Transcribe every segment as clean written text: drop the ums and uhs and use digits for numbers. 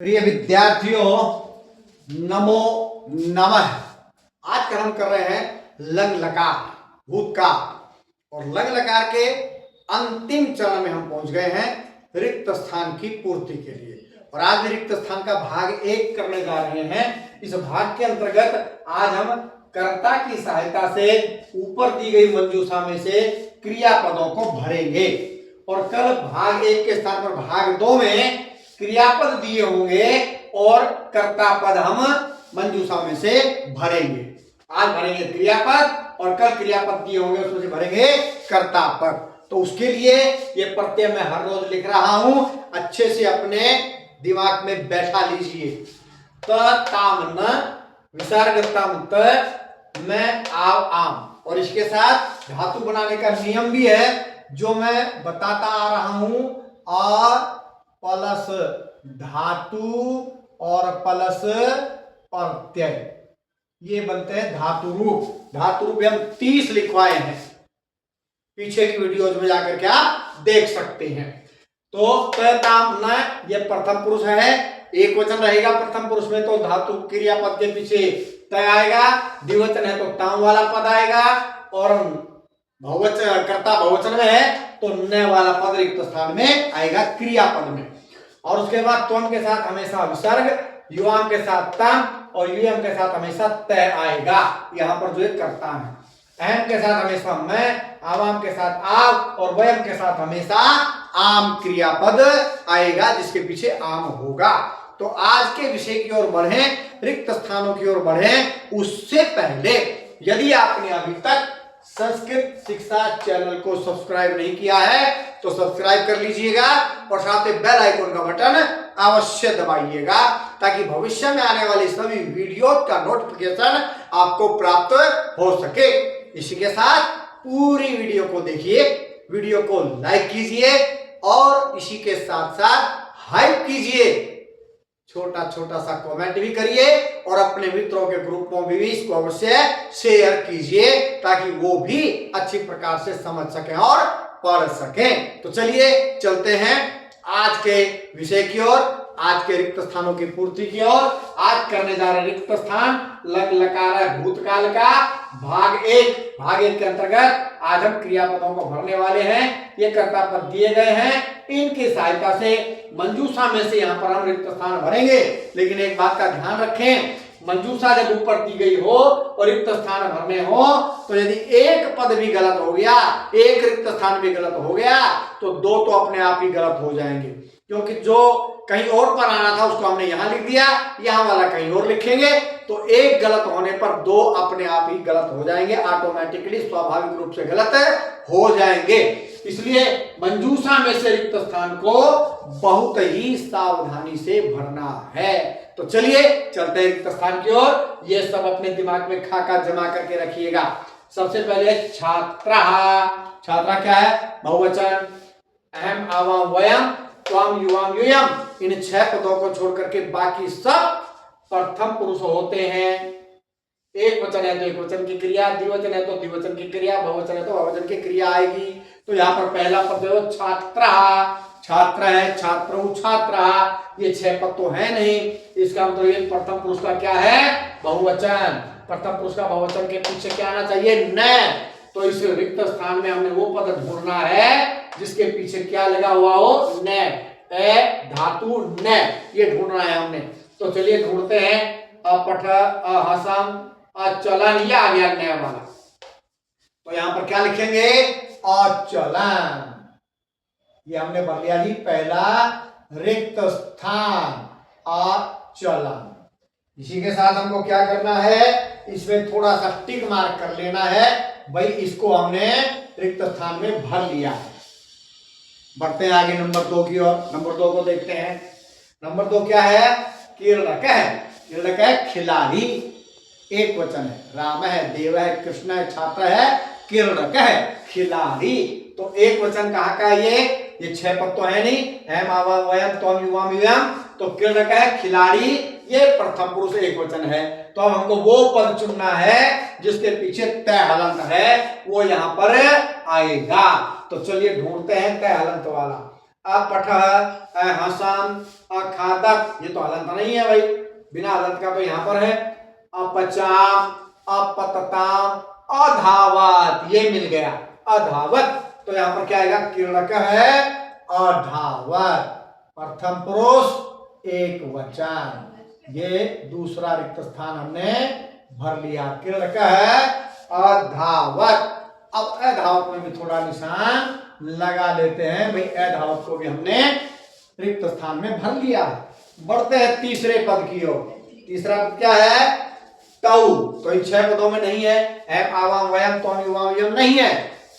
प्रिय विद्यार्थियों, नमो नमः। आज का हम कर रहे हैं लंग लकार, भूतकाल। और लंग लकार के अंतिम चरण में हम पहुंच गए हैं रिक्त स्थान की पूर्ति के लिए। और आज रिक्त स्थान का भाग 1 करने जा रहे हैं। इस भाग के अंतर्गत आज हम कर्ता की सहायता से ऊपर दी गई मंजूषा में से क्रियापदों को भरेंगे। और कल भाग 1 के स्थान पर भाग 2 में क्रियापद दिए होंगे और कर्ता पद हम मंजूषा में से भरेंगे। आज भरेंगे क्रियापद और कल क्रियापद दिए होंगे उसमें से भरेंगे कर्ता पद। तो उसके लिए ये प्रत्यय मैं हर रोज लिख रहा हूं, अच्छे से अपने दिमाग में बैठा लीजिए। त ताम न विसर्ग तम त मैं आव आम। और इसके साथ धातु बनाने का नियम भी है जो मैं बताता आ रहा हूं। आ प्लस धातु और प्लस प्रत्यय, ये बनते हैं धातु रूप। धातु रूप हम 30 लिखवाए हैं, पीछे की वीडियोज में जाकर के आप देख सकते हैं। तो ताम न ये प्रथम पुरुष है, एक वचन रहेगा प्रथम पुरुष में तो धातु क्रियापद के पीछे तय आएगा। द्विवचन है तो ताम वाला पद आएगा। और बहुवचन कर्ता बहुवचन में है तो न वाला पद रिक्त स्थान में आएगा क्रियापद में। और उसके बाद त्वम के साथ हमेशा विसर्ग, युवाम के साथ तम और युयम के साथ हमेशा तय आएगा। यहाँ पर जो एक कर्ता है। अहम के साथ हमेशा मैं, आवाम के साथ आव और वयम के साथ हमेशा आम क्रियापद आएगा जिसके पीछे आम होगा। तो आज के विषय की ओर बढ़े, रिक्त स्थानों की ओर बढ़े उससे पहले यदि आपने अभी तक संस्कृत शिक्षा चैनल को सब्सक्राइब नहीं किया है तो सब्सक्राइब कर लीजिएगा और साथ ही बेल आइकन का बटन अवश्य दबाइएगा ताकि भविष्य में आने वाली सभी वीडियो का नोटिफिकेशन आपको प्राप्त हो सके। इसी के साथ पूरी वीडियो को देखिए, वीडियो को लाइक कीजिए और इसी के साथ साथ हाइप कीजिए, छोटा छोटा सा कमेंट भी करिए और अपने मित्रों के ग्रुपों में भी इसको अवश्य शेयर कीजिए ताकि वो भी अच्छी प्रकार से समझ सकें और पढ़ सकें। तो चलिए चलते हैं आज के विषय की ओर, आज के रिक्त स्थानों की पूर्ति की ओर। आज करने जा रहे रिक्त स्थान लंग लकार भूतकाल का भाग 1। भाग 1 के अंतर्गत आज हम क्रियापदों को भरने वाले हैं। ये कर्ता पद दिए गए हैं, इनकी सहायता से मंजूषा में से यहाँ पर हम रिक्त स्थान भरेंगे। लेकिन एक बात का ध्यान रखें, मंजूषा जब ऊपर दी गई हो और रिक्त स्थान भरने हो तो यदि एक पद भी गलत हो गया, एक रिक्त स्थान भी गलत हो गया तो 2 तो अपने आप ही गलत हो जाएंगे। क्योंकि जो कहीं और पर आना था उसको हमने यहां लिख दिया, यहां वाला कहीं और लिखेंगे तो एक गलत होने पर 2 अपने आप ही गलत हो जाएंगे, ऑटोमेटिकली स्वाभाविक रूप से गलत हो जाएंगे। इसलिए मंजूषा में से रिक्त स्थान को बहुत ही सावधानी से भरना है। तो चलिए चलते हैं रिक्त स्थान की ओर। ये सब अपने दिमाग में खाका जमा करके रखिएगा। सबसे पहले छात्रा। छात्रा क्या है? बहुवचन। अहम, आवाम, वयम, त्वम, युवाम, युयम, इन 6 पदों को छोड़ करके बाकी सब प्रथम पुरुष होते हैं। एक वचन है तो एक वचन की क्रिया, द्विवचन है तो द्विवचन की क्रिया, बहुवचन है तो बहुवचन की क्रिया आएगी। तो यहाँ पर पहला पद है छात्रा, छात्र है, छात्रौ, छात्रा। ये 6 पद तो है नहीं, इसका मतलब ये प्रथम पुरुष का क्या है? बहुवचन। प्रथम पुरुष का बहुवचन के पीछे क्या आना चाहिए? न। तो इस रिक्त स्थान में हमने वो पद ढूंढना है जिसके पीछे क्या लगा हुआ हो? न। ए धातु न, ये ढूंढना है हमने। तो चलिए ढूंढते हैं। अपठ, अहसम, अचलन, ये आ गया न वाला। तो यहां पर क्या लिखेंगे? अचलन। ये हमने भर लिया जी पहला रिक्त स्थान, अचलन। इसी के साथ हमको क्या करना है? इसमें थोड़ा सा टिक मार्क कर लेना है, भाई इसको हमने रिक्त स्थान में भर लिया है। बढ़ते हैं आगे नंबर 2 की ओर। नंबर 2 को देखते हैं। नंबर 2 क्या है? क्रीड़क है। क्रीड़क है खिलाड़ी, एक वचन है। राम है, देव है, कृष्ण है, छात्र है, क्रीड़क है खिलाड़ी। तो एक वचन कहाँ का है? ये 6 पद तो है नहीं। अहम, आवाम, वयम, त्वम, युवाम, युयम। तो क्रीड़क है खिलाड़ी, ये प्रथम पुरुष एक वचन है। तो अब हमको वो पद चुनना है जिसके पीछे तय हलंत है, वो यहां पर आएगा। तो चलिए ढूंढते हैं तय हलंत वाला। अपठः अहसम अखादत, ये तो हलंत नहीं है भाई, बिना हलंत का तो यहाँ पर है। अपचाम अपतताम अधावत, ये मिल गया अधावत, तो यहाँ पर क्या आएगा, किरणक है अधावत, प्रथम पुरुष एक वचन, ये दूसरा रिक्त स्थान हमने भर लिया। किरणक है अधावत। अब अधावत में भी थोड़ा निशान लगा लेते हैं भाई, अधावत को भी हमने रिक्त स्थान में भर लिया। बढ़ते हैं तीसरे पद की ओर। तीसरा पद क्या है, तौ, तो इन 6 पदों में नहीं है, एम आवाम वयम त्वम युवाम यम नहीं है।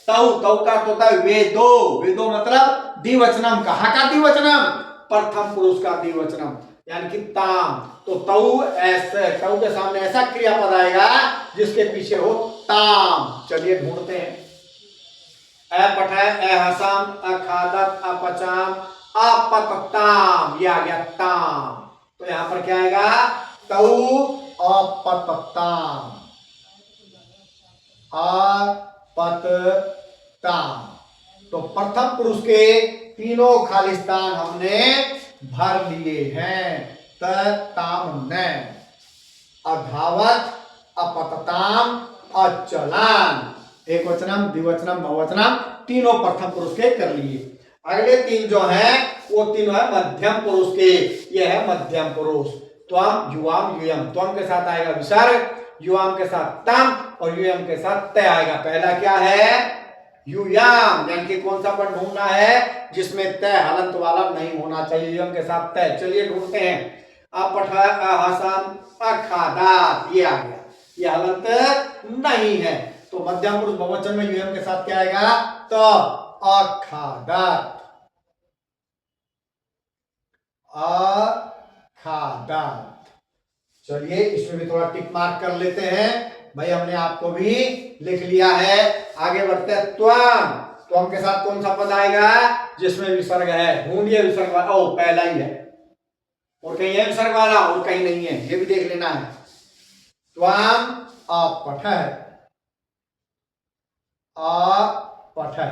तौ, तौ का अर्थ होता है वेदो, वेदो मतलब द्विवचनम, कहाँ का द्विवचनम, प्रथम पुरुष का द्विवचनम, यानी कि ताम। तो तौ, ऐसे तौ के सामने ऐसा क्रियापद आएगा जिसके पीछे हो ताम। चलिए ढूंढते हैं। अपठः अहसम अखादत अपचाम अपतताम, ये आ गया ताम, तो यहां पर क्या आएगा, तौ अपतताम, अपतताम। तो प्रथम पुरुष के तीनों खाली स्थान हमने भर लिए हैं। ताम ने अधावत अपतताम अचलान, एक वचनम द्विवचनम बहुवचनम तीनों प्रथम पुरुष के कर लिए। अगले 3 जो हैं वो तीनों है मध्यम पुरुष के, ये है मध्यम पुरुष। त्वम युवाम युयम, त्वम के साथ आएगा विसर्ग, युवाम के साथ तम और युयम के साथ तय आएगा। पहला क्या है, युयाम, यानी कि कौन सा पद ढूंढना है जिसमें तय हलंत वाला नहीं होना चाहिए, युयम के साथ तय। चलिए ढूंढते हैं। अपठः अहसम अखादत, ये आ गया, ये हलंत नहीं है, तो मध्यम पुरुष बहुवचन में युयम के साथ क्या आएगा, तो अखादत, अखादत। चलिए इसमें भी थोड़ा टिक मार्क कर लेते हैं भाई, हमने आपको भी लिख लिया है। आगे बढ़ते हैं। त्वम, त्वम के साथ कौन सा पद आएगा जिसमें विसर्ग है, ढूंढिए विसर्ग वाला। ओ, पहला ही है, और कहीं है विसर्ग वाला और कहीं नहीं है, ये भी देख लेना है। त्वम अपठः, अपठः,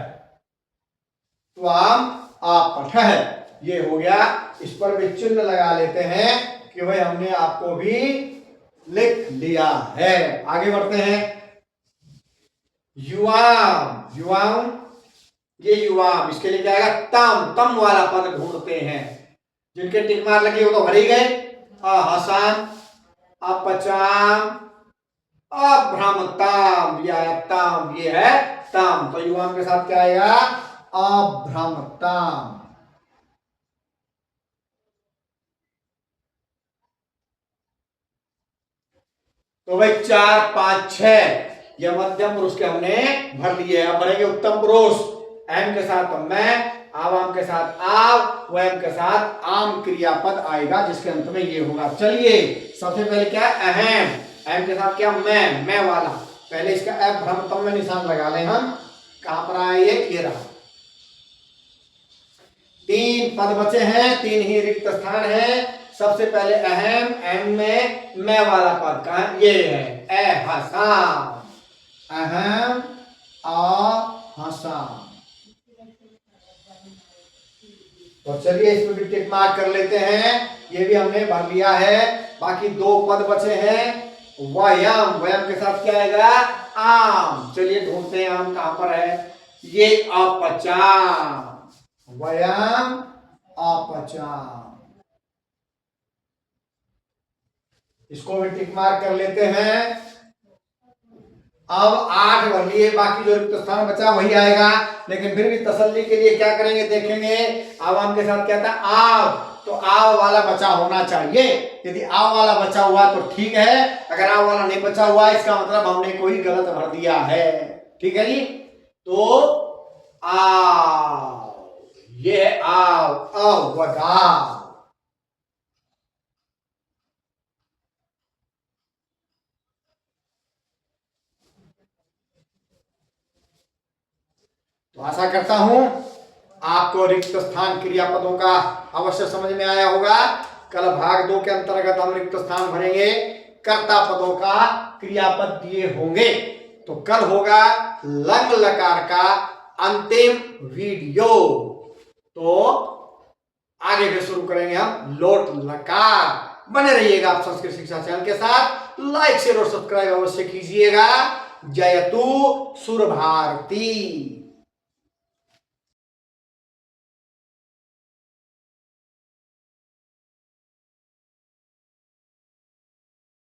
त्वम अपठः, ये हो गया। इस पर भी चिन्ह लगा लेते हैं कि भाई हमने आपको भी लिख लिया है। आगे बढ़ते हैं। युवाम, युवाम, ये युवाम, इसके लिए क्या आएगा, तम, तम वाला पद ढूंढते हैं। जिनके टिक मार लगे वो तो भर ही गए। अहसम अपचाम अभ्रमताम, ये आया ताम, ये है ताम, तो युवाम के साथ क्या आएगा, अभ्रमताम। तो भाई 4, 5, 6 ये मध्यम पुरुष के हमने भर लिए। अब बढ़ेंगे उत्तम पुरुष। एम के साथ मैं, आवाम के साथ आव, वयम के साथ आम क्रियापद आएगा जिसके अंत में ये होगा। चलिए सबसे पहले क्या है, अहम, एम के साथ क्या, मैं वाला। पहले इसका अभ्रमतम में निशान लगा लें हम। कहां पर आया ये रहा। 3 पद बचे हैं, 3 ही रिक्त स्थान है। सबसे पहले अहम, एम में मैं वाला पद कहां, ये है अहसाम, अहम अहसाम। तो चलिए इसमें भी टिक मार्क कर लेते हैं, ये भी हमने भर लिया है। बाकी 2 पद बचे हैं। वयम, वयम के साथ क्या आएगा, आम। चलिए ढूंढते हैं आम कहां पर है, ये अपचाम, वयम अपचाम। इसको भी टिक मार्क कर लेते हैं। अब 8 भर लिए, बाकी जो रिक्त स्थान बचा वही आएगा, लेकिन फिर भी तसल्ली के लिए क्या करेंगे, देखेंगे आवाम के साथ क्या था, आव, तो आव वाला बचा होना चाहिए। यदि आव वाला बचा हुआ तो ठीक है, अगर आव वाला नहीं बचा हुआ इसका मतलब हमने कोई गलत भर दिया है। ठीक है जी, तो आव, ये आव, अवगाव। तो आशा करता हूं आपको रिक्त स्थान क्रियापदों का अवश्य समझ में आया होगा। कल भाग 2 के अंतर्गत हम रिक्त स्थान भरेंगे, कर्ता पदों का क्रियापद दिए होंगे। तो कल होगा लंग लकार का अंतिम वीडियो। तो आगे फिर शुरू करेंगे हम लोट लकार। बने रहिएगा आप संस्कृत शिक्षा चैनल के साथ। लाइक शेयर और सब्सक्राइब अवश्य कीजिएगा। जयतु सुर भारती।